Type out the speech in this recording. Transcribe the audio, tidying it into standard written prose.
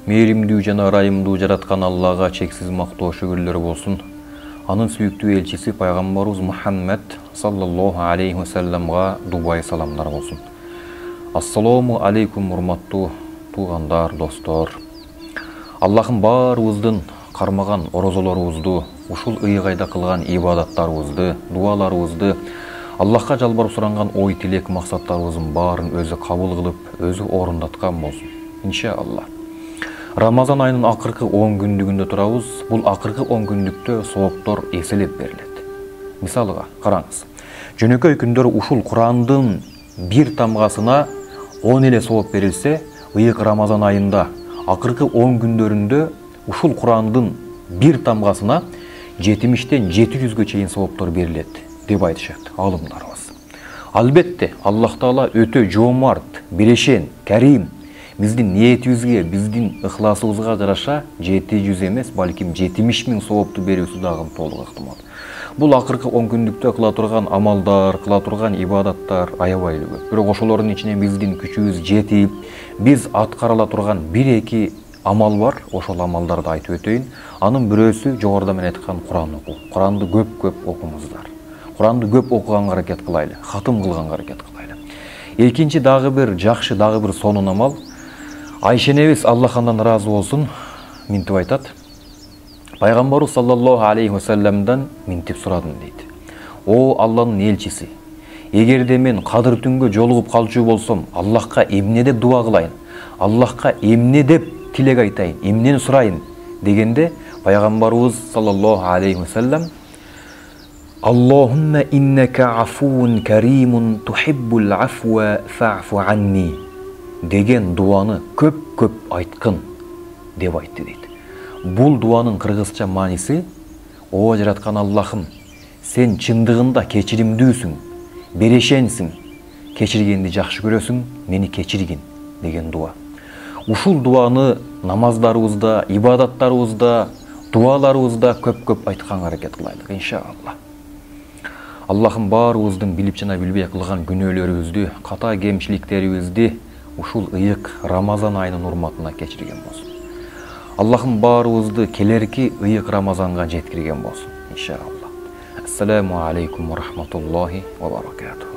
Мээримдүү жана ырайымдуу жараткан Аллага чексиз мактоо шүгүрлөр болсун. Анын сүйүктүү элчиси пайгамбарыбыз Мухаммад саллаллаху алейхи ва салламга дубай саламдар болсун. Ассаламу алейкум урматтуу туугандар, достор. Аллахым баарыбыздын кармаган орозолорубузду, ушул ыйык айда кылган ибадаттарыбызды, дуаларыбызды, Аллахка жалбарып суранган ой тилек максаттарыбыздын баарын өзү кабыл кылып, өзү орундаткан болсун. Иншаллах. Рамазан айынын акыркы 10 күндүгүндө турабыз. Бул акыркы 10 күндүктө сооптор эселеп берилет. Мисалга караңыз. Жөнөкөй күндөрү ушул Курандын бир тамгасына 10 эле сооп берилсе, ыйык Рамазан айында акыркы 10 күндөрүндө ушул Курандын бир тамгасына 70-тен 700-гө чейин сооптор берилет деп айтышат алымдарыбыз. Албетте, Аллах Таала өтө жоомарт, бирешен, карим. Биздин ниетибизге, биздин ыхласыбызга жараша 700 эмес, балким 70 000 соопту берүүсү дагы толук ыктымал. Бул акыркы 10 күндүктө кыла турган амалдар, кыла турган ибадаттар аябай эле көп. Бирок ошолордун ичинен биздин күчүбүз жетип, биз аткарыла турган 1-2 амал бар. Ошол амалдарды айтып өтөйүн. Анын бирөөсү жогоруда мен айткан Куран окуу. Куранды көп окуңуздар. Куранды көп окуганга аракет кылайлы, хатым кылганга аракет кылайлы. Экинчи дагы бир жакшы, дагы бир сонун амал. Айша энебиз Аллах андан ыраазы болсун, минтип айтат. Пайгамбарыбыз саллаллаху алейхи ва салламдан минтип сурадым дейт. О Алланын элчиси, эгерде мен кадыр түнгө жолугуп калчу болсом, Аллахка эмне деп дуа кылайын? Аллахка эмне деп тилек айтайын? Эмнени сурайын? Дегенде пайгамбарыбыз саллаллаху алейхи ва саллам Аллахумма иннака афуун каримун тухиббул афва фа'фу анни деген дуаны көп айткын деп айтты дейт. Бул дуанын кыргызча мааниси: о жараткан Аллахым, сен чындыгында кечиримдүүсүң, берешенсиң, кечиргенди жакшы көрөсүң, мени кечиргин деген дуа. Ушул дуаны намаздарыбызда, ибадаттарыбызда, дуаларыбызда көп айтканга аракет кылайлык иншаллах. Аллахым баарыбыздын билип жана билбей кылган күнөөлөрүбүздү, ката кемчиликтерибизди ушул ыйык Рамазан айынын урматына кечирген болсун. Аллахым баарыбызды келерки ыйык Рамазанга жеткирген болсун иншаллах. Ассаламу алейкум ва рахматуллахи ва баракатух.